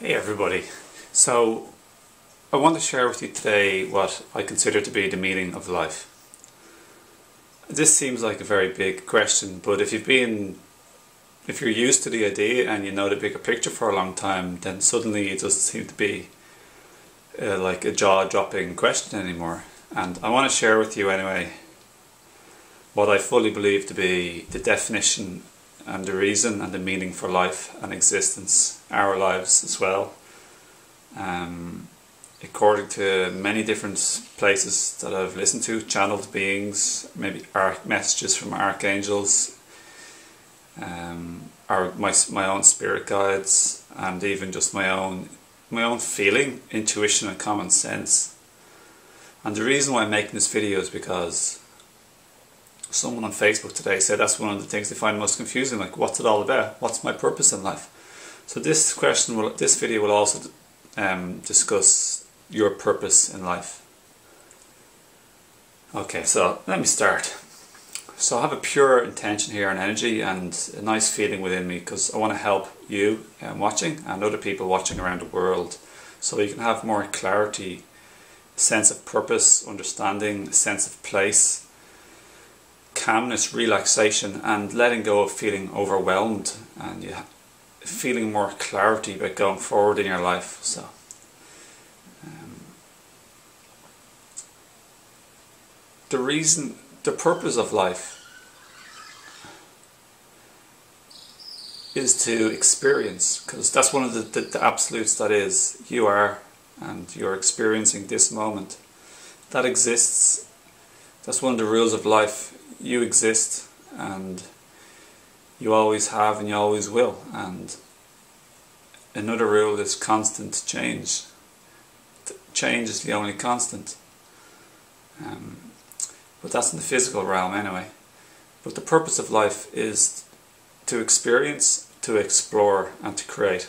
Hey everybody. So I want to share with you today what I consider to be the meaning of life. This seems like a very big question, but if you're used to the idea and you know the bigger picture for a long time, then suddenly it doesn't seem to be like a jaw-dropping question anymore. And I want to share with you anyway what I fully believe to be the definition and the reason and the meaning for life and existence, our lives as well. According to many different places that I've listened to, channeled beings, maybe messages from archangels, my own spirit guides, and even just my own feeling, intuition and common sense. And the reason why I'm making this video is because someone on Facebook today said that's one of the things they find most confusing, like what's it all about? What's my purpose in life? So this video will also discuss your purpose in life. Okay, so let me start. So I have a pure intention here and energy and a nice feeling within me because I want to help you watching and other people watching around the world so you can have more clarity, a sense of purpose, understanding, a sense of place, calmness, relaxation, and letting go of feeling overwhelmed, and feeling more clarity about going forward in your life. So the purpose of life is to experience, because that's one of the absolutes that is, you are, and you're experiencing this moment. That exists. That's one of the rules of life. You exist, and you always have, and you always will. And another rule is constant change. Change is the only constant. But that's in the physical realm anyway. But the purpose of life is to experience, to explore, and to create.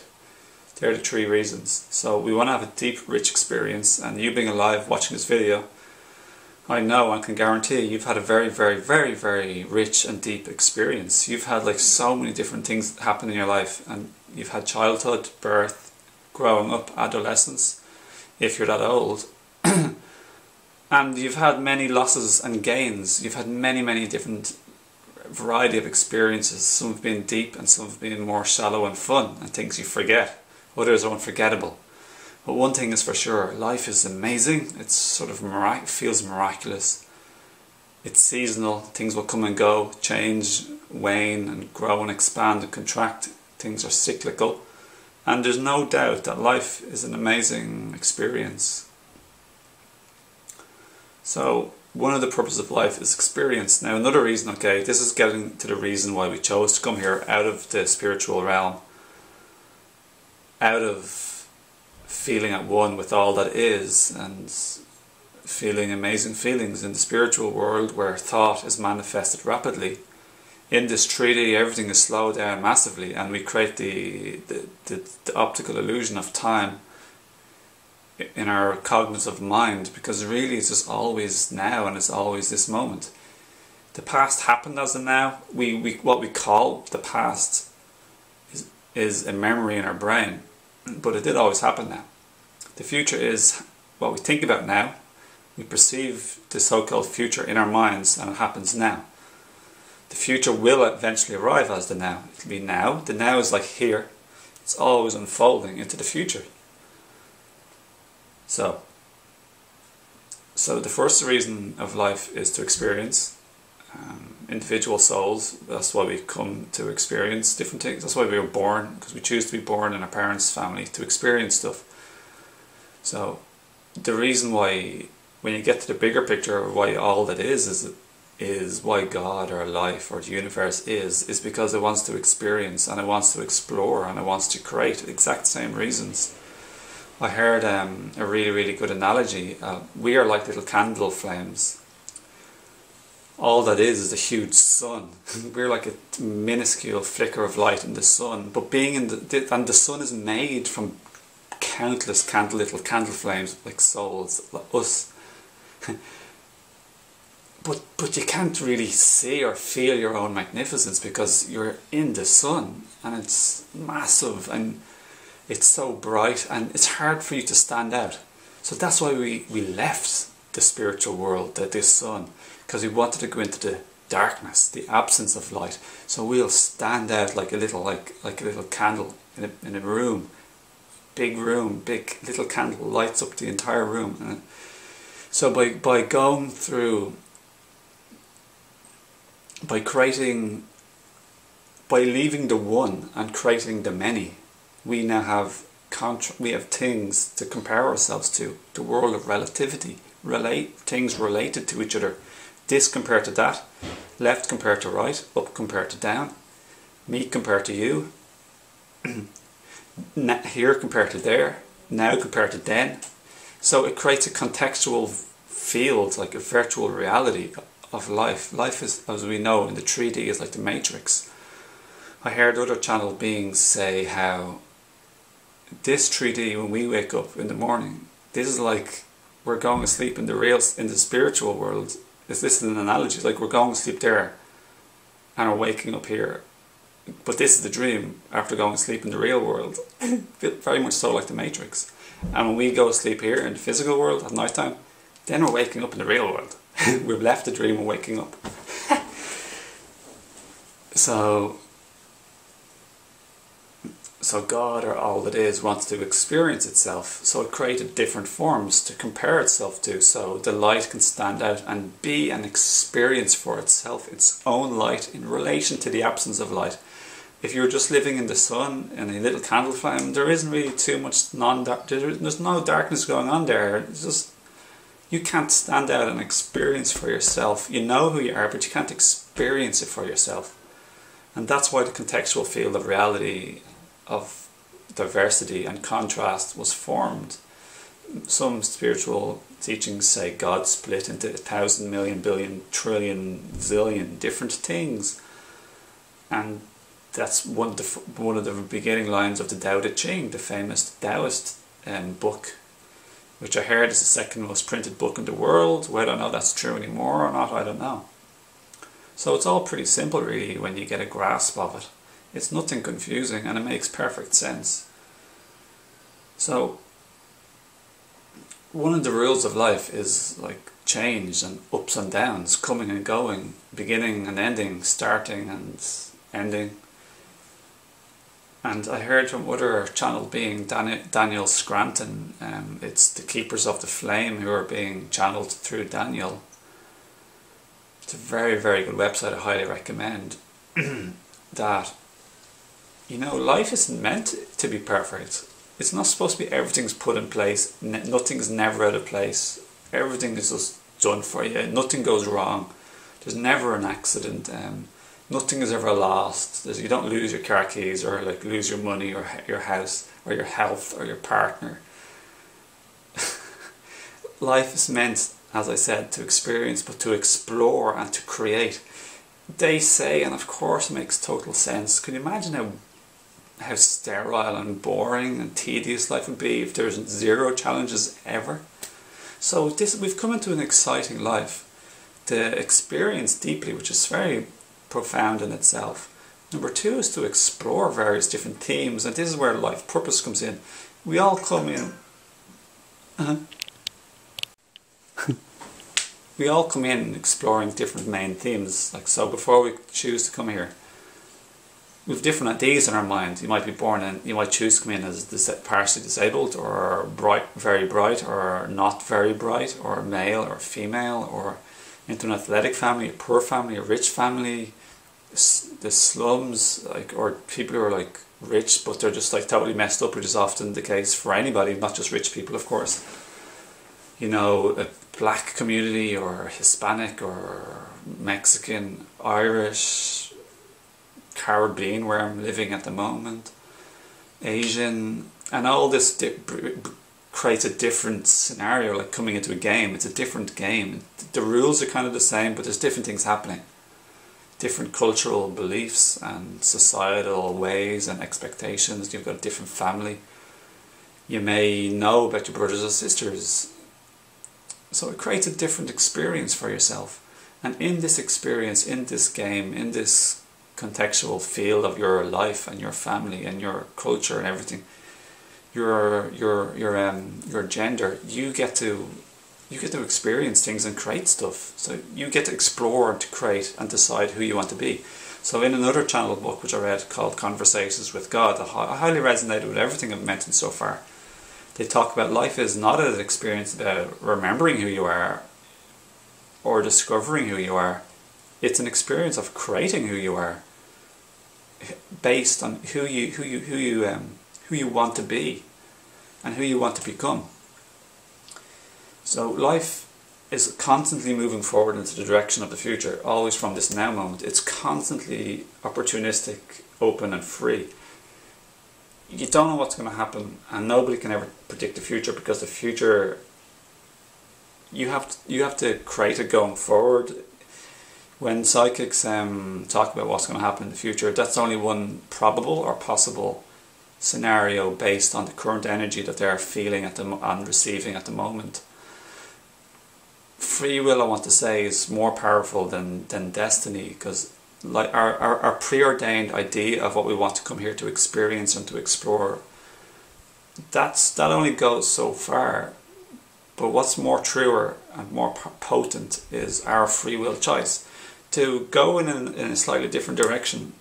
They're the three reasons. So we want to have a deep, rich experience, and you being alive watching this video, I know and can guarantee you've had a very, very, very, very rich and deep experience. You've had like so many different things happen in your life, and you've had childhood, birth, growing up, adolescence, if you're that old. And you've had many losses and gains. You've had many, many different variety of experiences. Some have been deep and some have been more shallow and fun and things you forget. Others are unforgettable. But one thing is for sure, life is amazing. It's sort of feels miraculous. It's seasonal. Things will come and go, change, wane and grow and expand and contract. Things are cyclical. And there's no doubt that life is an amazing experience. So one of the purposes of life is experience. Now another reason, okay, this is getting to the reason why we chose to come here out of the spiritual realm, out of feeling at one with all that is and feeling amazing feelings in the spiritual world where thought is manifested rapidly. In this 3D everything is slowed down massively, and we create the optical illusion of time in our cognitive mind, because really it's just always now and it's always this moment. The past happened as a now. What we call the past is a memory in our brain, but it did always happen now. The future is what we think about now. We perceive the so-called future in our minds, and it happens now. The future will eventually arrive as the now. It'll be now. The now is like here. It's always unfolding into the future. So the first reason of life is to experience. Individual souls, that's why we come to experience different things. That's why we were born, because we choose to be born in our parents' family to experience stuff. So the reason why, when you get to the bigger picture, why all that is why God or life or the universe is because it wants to experience and it wants to explore and it wants to create. Exact same reasons. I heard a really, really good analogy. We are like little candle flames. All that is a huge sun. We're like a minuscule flicker of light in the sun. But being in and the sun is made from countless little candle flames, like souls, like us. But you can't really see or feel your own magnificence because you're in the sun and it's massive, and it's so bright and it's hard for you to stand out. So that's why we left the spiritual world, the sun, because we wanted to go into the darkness, the absence of light. So we'll stand out like a little candle in a room, big little candle lights up the entire room. And so by going through, by leaving the one and creating the many, we now have things to compare ourselves to. The world of relativity, things related to each other. This compared to that, left compared to right, up compared to down, me compared to you, here compared to there, now compared to then. So it creates a contextual field, like a virtual reality of life. Life is, as we know in the 3D, is like the Matrix. I heard other channel beings say how this 3D, when we wake up in the morning, this is like we're going to sleep in the spiritual world. This is an analogy. It's like we're going to sleep there and we're waking up here. But this is the dream after going to sleep in the real world. Very much so like the Matrix. And when we go to sleep here in the physical world at night time, then we're waking up in the real world. We've left the dream and waking up. So God, or all that is, wants to experience itself. So it created different forms to compare itself to. So the light can stand out and be an experience for itself, its own light in relation to the absence of light. If you're just living in the sun in a little candle flame, there isn't really too much there's no darkness going on there. It's just, you can't stand out and experience for yourself. You know who you are, but you can't experience it for yourself. And that's why the contextual field of reality, of diversity and contrast, was formed. Some spiritual teachings say God split into 1,000 million, billion, trillion, zillion different things, and that's one of the beginning lines of the Tao Te Ching, the famous Taoist book, which I heard is the second most printed book in the world. Whether or not that's true anymore or not, I don't know. So it's all pretty simple really when you get a grasp of it. It's nothing confusing and it makes perfect sense. So one of the rules of life is like change and ups and downs, coming and going, beginning and ending, starting and ending. And I heard from other channel being Daniel Scranton, it's the Keepers of the Flame who are being channeled through Daniel. It's a very, very good website, I highly recommend. That, you know, life isn't meant to be perfect. It's not supposed to be everything's put in place, nothing's never out of place. Everything is just done for you, nothing goes wrong. There's never an accident. Nothing is ever lost. You don't lose your car keys or like lose your money or your house or your health or your partner. Life is meant, as I said, to experience, but to explore and to create. They say, and of course it makes total sense, can you imagine how sterile and boring and tedious life would be if there's zero challenges ever? So we've come into an exciting life to experience deeply, which is very profound in itself. Number two is to explore various different themes, and this is where life purpose comes in. We all come in we all come in exploring different main themes. Like, so before we choose to come here, we have different ideas in our mind. You might be born in, you might choose to come in as partially disabled, or bright, very bright, or not very bright, or male or female, or into an athletic family, a poor family, a rich family, the slums, like, or people who are like rich but they're just like totally messed up, which is often the case for anybody, not just rich people, of course. You know, a black community or Hispanic or Mexican, Irish, Caribbean, where I'm living at the moment, Asian, and all this creates a different scenario, like coming into a game. It's a different game. The rules are kind of the same, but there's different things happening. Different cultural beliefs and societal ways and expectations. You've got a different family. You may know about your brothers or sisters. So it creates a different experience for yourself. And in this experience, in this game, in this contextual field of your life and your family and your culture and everything, your gender, you get to experience things and create stuff. So you get to explore and to create and decide who you want to be. So in another channel book which I read called Conversations with God, I highly resonated with everything I've mentioned so far. They talk about life is not an experience about remembering who you are or discovering who you are. It's an experience of creating who you are, based on who you want to be and who you want to become. So life is constantly moving forward into the direction of the future, always from this now moment. It's constantly opportunistic, open and free. You don't know what's going to happen, and nobody can ever predict the future, because the future, you have to create it going forward. When psychics talk about what's going to happen in the future, that's only one probable or possible scenario based on the current energy that they're feeling and receiving at the moment. Free will, I want to say, is more powerful than destiny, because like our preordained idea of what we want to come here to experience and to explore, that only goes so far. But what's more truer and more potent is our free will choice to go in a slightly different direction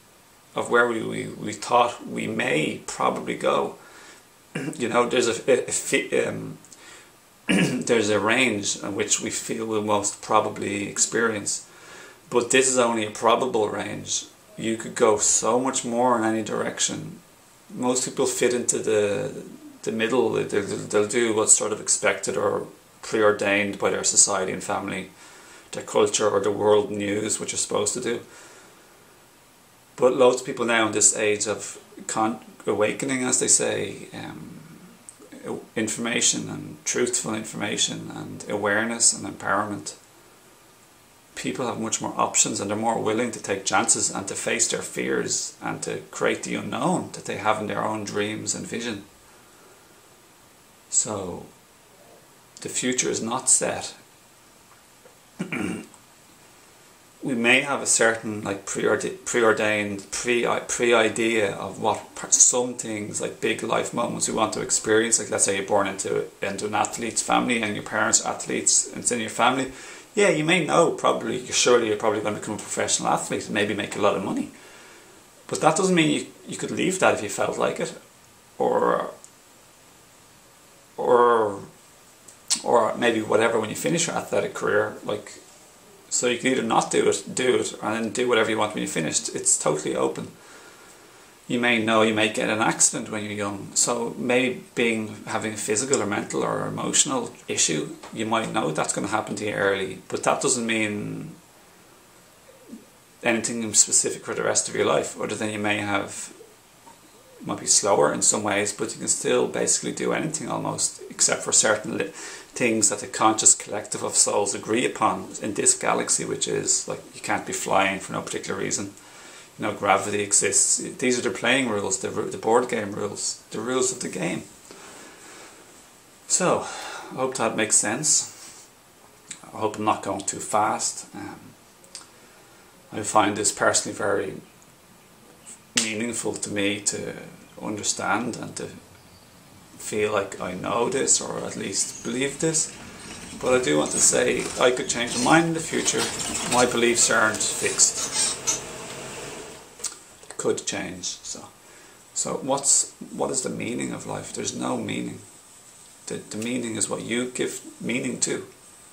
of where we thought we may probably go. There's there's a range in which we feel we'll most probably experience, but this is only a probable range. You could go so much more in any direction. Most people fit into the middle. They'll do what's sort of expected or preordained by their society and family, their culture, or the world news, which you're supposed to do. But loads of people now in this age of awakening, as they say, information and truthful information and awareness and empowerment, people have much more options, and they're more willing to take chances and to face their fears and to create the unknown that they have in their own dreams and vision. So the future is not set. We may have a certain preordained idea of what some things, like big life moments, we want to experience. Like, let's say you're born into an athlete's family and your parents are athletes and it's in your family. Yeah, you may know surely you're probably going to become a professional athlete and maybe make a lot of money. But that doesn't mean you could leave that if you felt like it, or maybe whatever when you finish your athletic career. So you can either not do it, and then do whatever you want when you're finished. It's totally open. You may know you may get an accident when you're young, so maybe having a physical or mental or emotional issue, you might know that's going to happen to you early, but that doesn't mean anything specific for the rest of your life, other than you might be slower in some ways, but you can still basically do anything almost, except for certain things that the conscious collective of souls agree upon in this galaxy, which is like you can't be flying for no particular reason. Gravity exists. These are the playing rules, the board game rules, the rules of the game. So, I hope that makes sense. I hope I'm not going too fast. I find this personally very meaningful to me to understand and to feel like I know this, or at least believe this. But I do want to say I could change my mind in the future. My beliefs aren't fixed. They could change. So what is the meaning of life? There's no meaning. The meaning is what you give meaning to.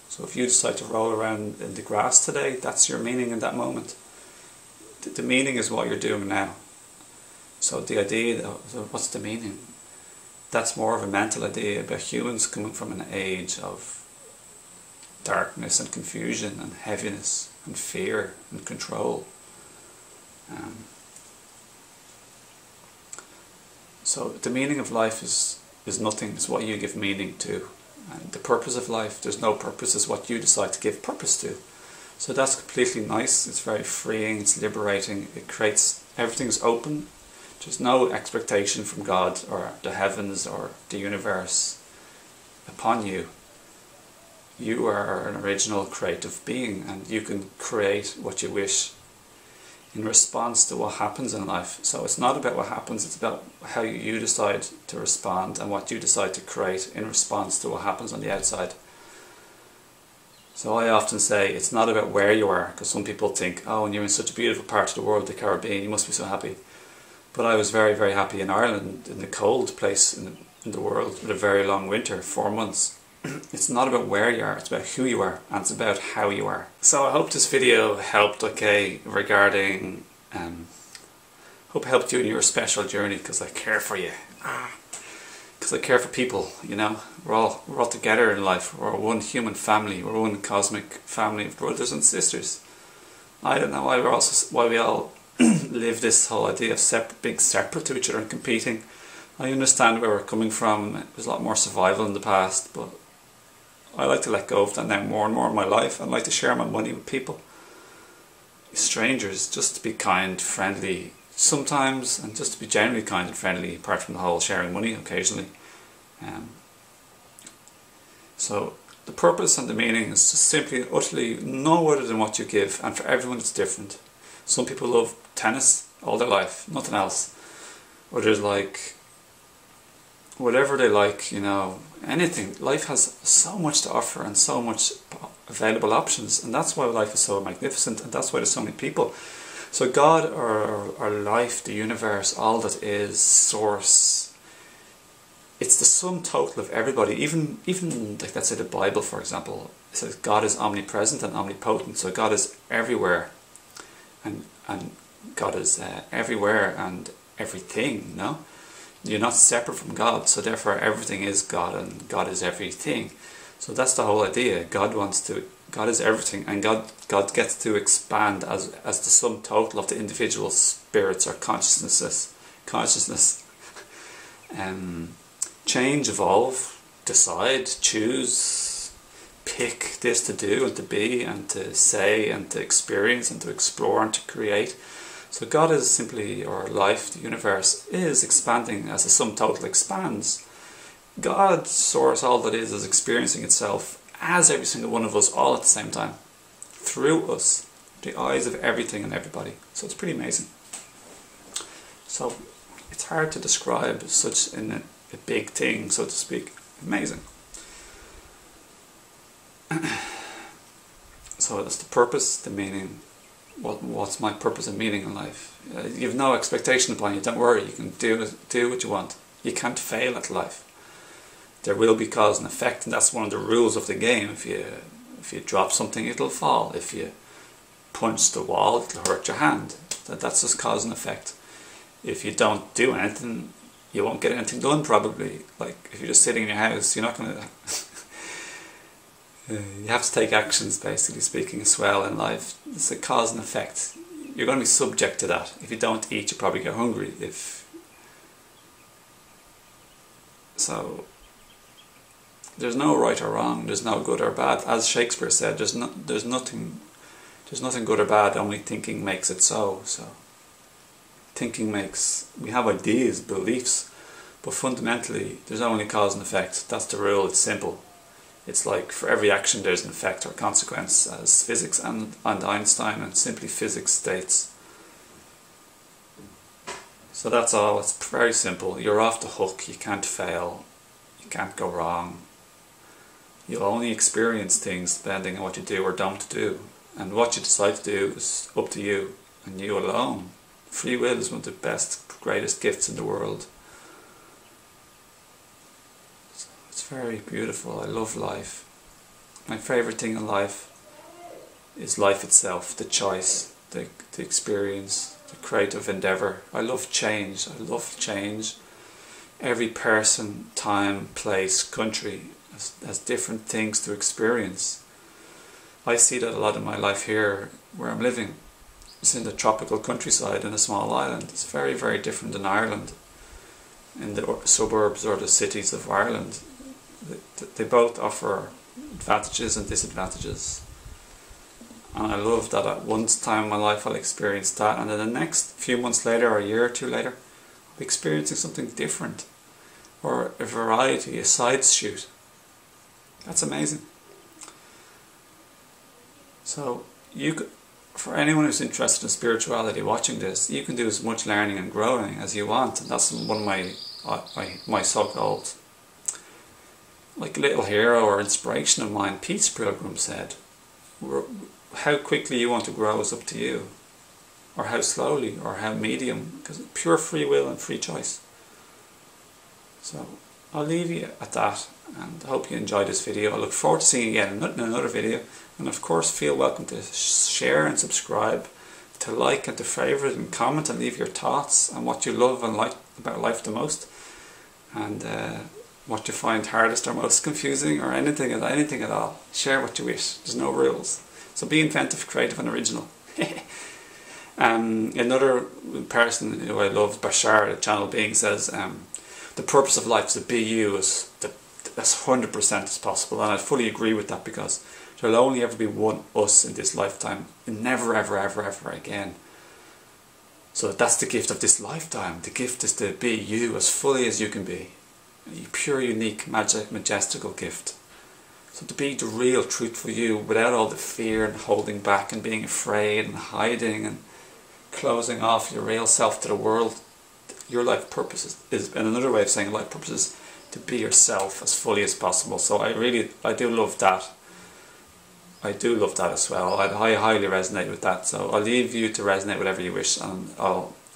So if you decide to roll around in the grass today, that's your meaning in that moment. The meaning is what you're doing now. So the idea, what's the meaning? That's more of a mental idea about humans coming from an age of darkness and confusion and heaviness and fear and control. So the meaning of life is nothing. It's what you give meaning to. And the purpose of life, there's no purpose. It's what you decide to give purpose to. So that's completely nice. It's very freeing. It's liberating. It creates, everything's open. There's no expectation from God or the heavens or the universe upon you. You are an original creative being, and you can create what you wish in response to what happens in life. So it's not about what happens, it's about how you decide to respond and what you decide to create in response to what happens on the outside. So I often say it's not about where you are, because some people think, oh, when you're in such a beautiful part of the world, the Caribbean, you must be so happy. But I was very, very happy in Ireland, in the cold place in the world, with a very long winter, 4 months. It's not about where you are, it's about who you are, and it's about how you are. So I hope this video helped, regarding, hope it helped you in your special journey, because I care for you. Because I care for people, you know. We're all together in life. We're one human family. We're one cosmic family of brothers and sisters. I don't know why we all live this whole idea of being separate to each other and competing. I understand where we're coming from. It was a lot more survival in the past, but I like to let go of that now more and more in my life. I like to share my money with people, strangers, just to be kind, friendly sometimes, and just to be generally kind and friendly, apart from the whole sharing money occasionally. So the purpose and the meaning is just simply utterly no other than what you give, and for everyone it's different. Some people love tennis all their life, nothing else. Others like whatever they like, you know, anything. Life has so much to offer and so much available options, and that's why life is so magnificent, and that's why there's so many people. So God, or life, the universe, all that is, source, it's the sum total of everybody. Even like, let's say the Bible, for example, it says God is omnipresent and omnipotent. So God is everywhere, and God is everywhere and everything. No, you're not separate from God. So therefore, everything is God, and God is everything. So that's the whole idea. God is everything, and God gets to expand as the sum total of the individual spirits or consciousness. Change, evolve, decide, choose, pick this to do and to be and to say and to experience and to explore and to create. So God is simply, or life, the universe, is expanding as the sum total expands. God, source, all that is experiencing itself as every single one of us all at the same time, through us, the eyes of everything and everybody. So it's pretty amazing. So it's hard to describe such a big thing, so to speak. Amazing. So that's the purpose, the meaning. What's my purpose and meaning in life? You have no expectation upon you. Don't worry. You can do what you want. You can't fail at life. There will be cause and effect, and that's one of the rules of the game. If you drop something, it'll fall. If you punch the wall, it'll hurt your hand. That's just cause and effect. If you don't do anything, you won't get anything done, probably. Like, if you're just sitting in your house, you're not going to... you have to take actions, basically speaking, as well in life. It's a cause and effect. You're going to be subject to that. If you don't eat, you probably get hungry. So, there's no right or wrong. There's no good or bad. As Shakespeare said, there's nothing good or bad. Only thinking makes it so. So, we have ideas, beliefs, but fundamentally, there's only cause and effect. That's the rule. It's simple. It's like for every action there's an effect or consequence, as physics and Einstein and simply physics states. So that's all. It's very simple. You're off the hook. You can't fail. You can't go wrong. You'll only experience things depending on what you do or don't do. And what you decide to do is up to you and you alone. Free will is one of the best, greatest gifts in the world. It's very beautiful. I love life. My favourite thing in life is life itself, the choice, the experience, the creative endeavour. I love change. Every person, time, place, country has different things to experience. I see that a lot in my life here where I'm living. It's in the tropical countryside in a small island. It's very, very different than Ireland. In the suburbs or the cities of Ireland, they both offer advantages and disadvantages. And I love that at one time in my life I'll experience that, and then the next few months later or a year or two later I'll be experiencing something different. Or a variety, a side shoot. That's amazing. So for anyone who's interested in spirituality watching this, you can do as much learning and growing as you want, and that's one of my so-called like little hero or inspiration of mine, Pete's Pilgrim, said, how quickly you want to grow is up to you, or how slowly, or how medium, because pure free will and free choice. So I'll leave you at that, and I hope you enjoyed this video. I look forward to seeing you again in another video, and of course feel welcome to share and subscribe, to like and to favourite and comment and leave your thoughts on what you love and like about life the most, and what you find hardest or most confusing, or anything at all. Share what you wish. There's no rules. So be inventive, creative and original. Another person who I love, Bashar, the channel being, says the purpose of life is to be you as 100% as possible, and I fully agree with that, because there'll only ever be one us in this lifetime, and never ever ever ever again. So that's the gift of this lifetime. The gift is to be you as fully as you can be. A pure, unique, majestical gift. So to be the real, truthful you, without all the fear and holding back and being afraid and hiding and closing off your real self to the world. Your life purpose is, and another way of saying life purpose is to be yourself as fully as possible. So I do love that. I do love that as well. I highly resonate with that. So I'll leave you to resonate whatever you wish, and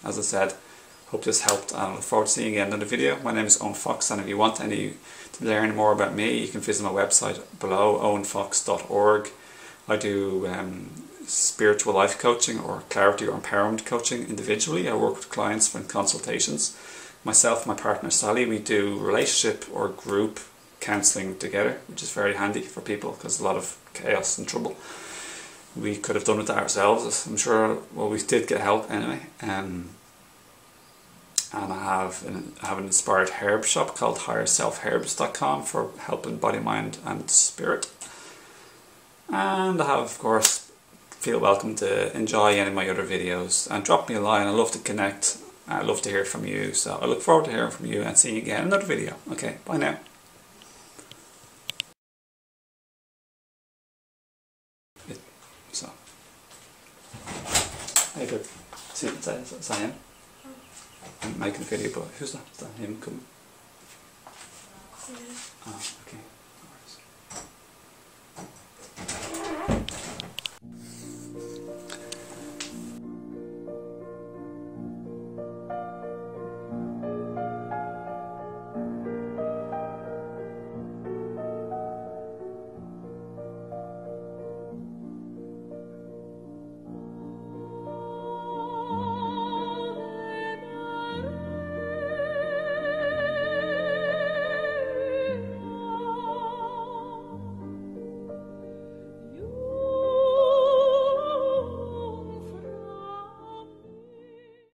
as I said, hope this helped, and I look forward to seeing you in another video. My name is Owen Fox, and if you want to learn more about me, you can visit my website below, owenfox.org. I do spiritual life coaching or clarity or empowerment coaching individually. I work with clients for consultations. Myself and my partner Sally, we do relationship or group counselling together, which is very handy for people because there's a lot of chaos and trouble. We could have done with that ourselves, I'm sure. Well, we did get help anyway. And I have an inspired herb shop called higherselfherbs.com for helping body, mind and spirit. And I have, of course, feel welcome to enjoy any of my other videos and drop me a line. I love to connect. I love to hear from you. So I look forward to hearing from you and seeing you again in another video. Okay, bye now. So, hey good. See, is that him? I'm making a video, but who's that? Is that him coming? Yeah. Oh, okay.